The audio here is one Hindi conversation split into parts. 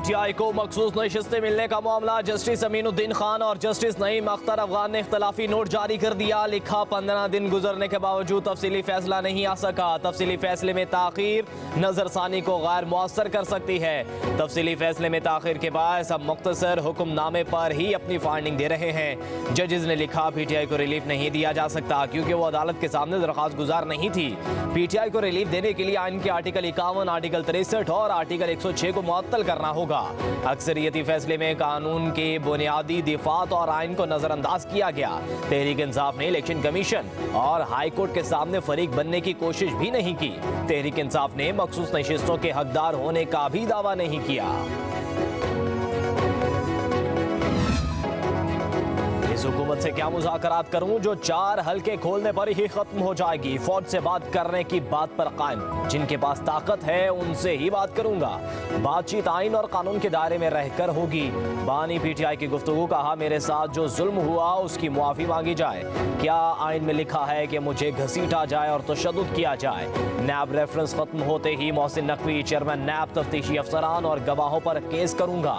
पीटीआई को मखसूस नशिस्तें मिलने का मामला। जस्टिस अमीनुद्दीन खान और जस्टिस नईम अख्तर अफगान ने इख्तलाफी नोट जारी कर दिया। लिखा 15 दिन गुजरने के बावजूद तफसीली फैसला नहीं आ सका। तफसीली फैसले में ताखीर नजरसानी को गैर मुअस्सर कर सकती है। तफसीली फैसले में ताखीर के बायस अब मुख्तसर हुक्मनामे पर ही अपनी फाइंडिंग दे रहे हैं। जजेस ने लिखा पीटीआई को रिलीफ नहीं दिया जा सकता क्योंकि वो अदालत के सामने दरख्वास्त गुजार नहीं थी। पीटीआई को रिलीफ देने के लिए आइन के आर्टिकल 51, आर्टिकल 63 और आर्टिकल 106 को मुअत्तल करना होगा। अक्सरियती फैसले में कानून के बुनियादी दिफात और आइन को नजरअंदाज किया गया। तहरीक इंसाफ ने इलेक्शन कमीशन और हाई कोर्ट के सामने फरीक बनने की कोशिश भी नहीं की। तहरीक इंसाफ ने मखसूस नशिस्तों के हकदार होने का भी दावा नहीं किया। इस हुकूमत से क्या मुज़ाकरात करूं जो 4 हल्के खोलने पर ही खत्म हो जाएगी। फौज से बात करने की बात पर कायम। जिनके पास ताकत है उनसे ही बात करूंगा। बातचीत आइन और कानून के दायरे में रहकर होगी। बानी पीटीआई की गुफ्तगू। कहा मेरे साथ जो जुल्म हुआ उसकी मुआफी मांगी जाए। क्या आइन में लिखा है कि मुझे घसीटा जाए और तशद्दुद किया जाए। नैब रेफरेंस खत्म होते ही मोहसिन नकवी चेयरमैन नैब तफ्तीशी अफसरान और गवाहों पर केस करूंगा।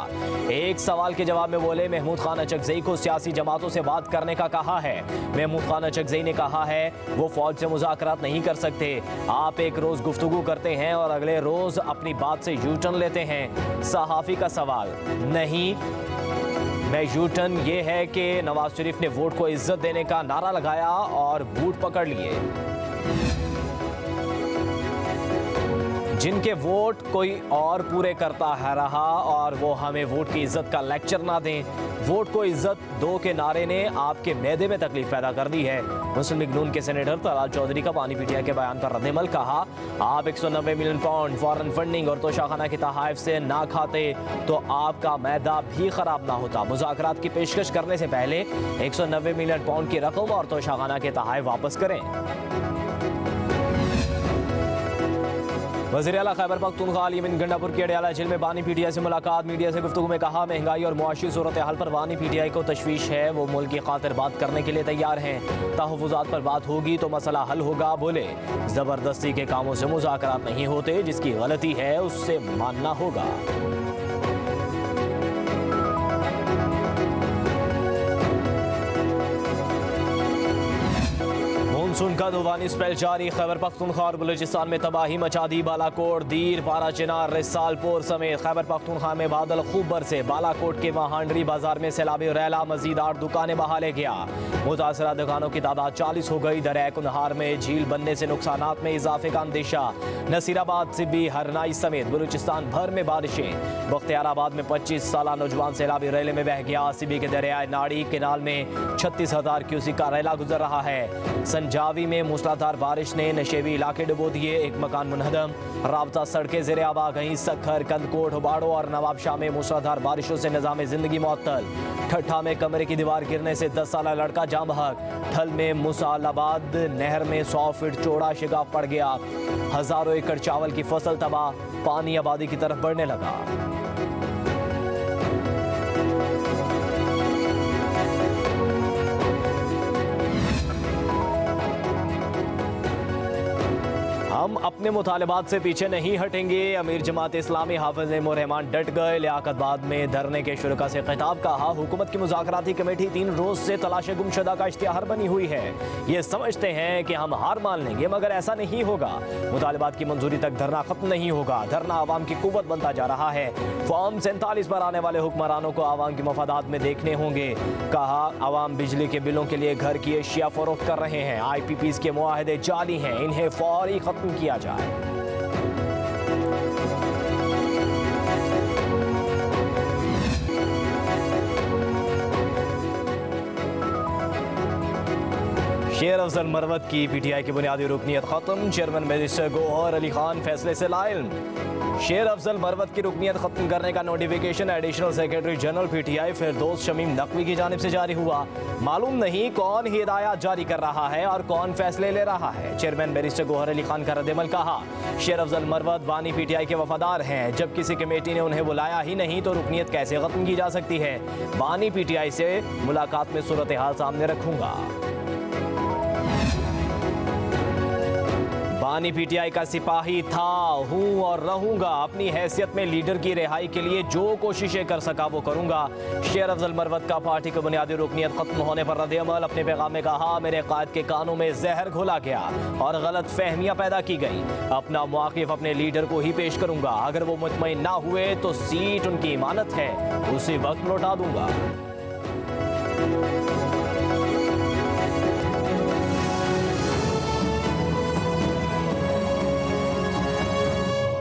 एक सवाल के जवाब में बोले महमूद खान अचकजई को सियासी जमातों से बात करने का कहा है। महमूद खान अचकजई ने कहा है वो फौज से मुज़ाकरात नहीं कर सकते। आप एक रोज गुफ्तगू करते हैं और अगले रोज अपनी बात से यू टर्न लेते हैं। सहाफी का सवाल नहीं, मैं यू टर्न ये है कि नवाज शरीफ ने वोट को इज्जत देने का नारा लगाया और बूट पकड़ लिए। जिनके वोट कोई और पूरे करता है रहा और वो हमें वोट की इज्जत का लेक्चर ना दें। वोट को इज्जत दो के नारे ने आपके मैदे में तकलीफ पैदा कर दी है। मुस्लिम लीग नून के सेनेटर तलाल चौधरी का पानी पीटीआई के बयान पर रद्दमल। कहा आप 190 मिलियन पाउंड फॉरेन फंडिंग और तोशाखाना के तहाइफ से ना खाते तो आपका मैदा भी खराब ना होता। मुज़ाकरात की पेशकश करने से पहले 190 मिलियन पाउंड की रकम और तोशाखाना के तहाइफ वापस करें। वज़ीर आला खैबर पख्तूनख्वा यमन गंडापुर के अडयाला जेल में बानी पीटीआई से मुलाकात। मीडिया से गुफ्तगू में कहा महंगाई और मुआशी सूरत हाल पर बानी पीटीआई को तशवीश है। वो मुल्क की खातिर बात करने के लिए तैयार हैं। तहफ़्फ़ुज़ात पर बात होगी तो मसला हल होगा। बोले ज़बरदस्ती के कामों से मुज़ाकरात नहीं होते। जिसकी गलती है उससे मानना होगा। मानसून का तूफानी स्पेल जारी। खैबर पख्तूनख्वा और बलूचिस्तान में तबाही मचा दी। बालाकोट, दीर, पारा चिनार, रिसालपुर समेत खैबर पख्तूनख्वा में बादल खूब बरसे। बालाकोट के वहांडरी बाजार में सैलाबी रैला मजीद 8 दुकानें बहा ले गया। मुतासरा दुकानों की तादाद 40 हो गई। दरिया कुनहार में झील बनने से नुकसानात में इजाफे का अंदेशा। नसीराबाद, सिब्बी, हरनाई समेत बलूचिस्तान भर में बारिशें। बख्तियाराबाद में 25 साल नौजवान सैलाबी रैले में बह गया। सिब्बी के दरियाए नाड़ी केनाल में 36,000 क्यूसिक का रैला गुजर रहा है। संजावी में मूसलाधार बारिश ने नशेबी इलाके डुबो दिए। एक मकान मुनहदम। राबता सड़कें ज़ेरे आब आ गईं। सखर, कंदकोट, बाड़ो और नवाबशाह में मूसलाधार बारिशों से निज़ाम ज़िंदगी मुअत्तल। ठट्ठा में कमरे की दीवार गिरने से 10 साला लड़का जाम बहक। ठल में मुसालाबाद नहर में 100 फीट चौड़ा शिगाफ पड़ गया। हजारों एकड़ चावल की फसल तबाह। पानी आबादी की तरफ बढ़ने लगा। हम अपने मुतालबात से पीछे नहीं हटेंगे। अमीर जमात इस्लामी हाफिज रहमान डट गए। लियाकतबाद में धरने के शुरका से खिताब। कहा हुकूमत की मुज़ाकराती कमेटी 3 रोज से तलाश गुमशुदा का इश्तिहार बनी हुई है। ये समझते हैं कि हम हार मान लेंगे मगर ऐसा नहीं होगा। मुतालबात की मंजूरी तक धरना खत्म नहीं होगा। धरना आवाम की कुव्वत बनता जा रहा है। फॉर्म 47 पर आने वाले हुक्मरानों को आवाम की मफादात में देखने होंगे। कहा आवाम बिजली के बिलों के लिए घर की एशिया फरोख्त कर रहे हैं। IPPs के मुआहदे जाली हैं। इन्हें फौरी खत्म किया जाए। शेर अफजल मरवत की पीटीआई की बुनियादी रुकनीत खत्म। चेयरमैन बैरिस्टर गौहर अली खान फैसले से लाइल। शेर अफजल मरवत की रुकनीत खत्म करने का notification additional secretary general PTI Firdous Shamim Naqvi की जानिब से जारी हुआ। मालूम नहीं कौन हिदायत जारी कर रहा है और कौन फैसले ले रहा है। चेयरमैन बैरिस्टर गौहर अली खान का रद्दमल। कहा शेर अफजल मरवत बानी पीटीआई के वफादार हैं। जब किसी कमेटी ने उन्हें बुलाया ही नहीं तो रुकनीत कैसे खत्म की जा सकती है। बानी पीटीआई से मुलाकात में सूरत हाल सामने रखूंगा। बानी पीटीआई का सिपाही था, हूं और रहूंगा। अपनी हैसियत में लीडर की रिहाई के लिए जो कोशिशें कर सका वो करूंगा। शेर अफजल मरवत का पार्टी की बुनियादी रुकनीत खत्म होने पर रद्द-ए-अमल। अपने पैगाम में कहा, मेरे कायद के कानों में जहर घोला गया और गलत फहमियां पैदा की गई। अपना मौक़िफ़ अपने लीडर को ही पेश करूंगा। अगर वो मुतमईन ना हुए तो सीट उनकी इमानत है, उसी वक्त लौटा दूंगा।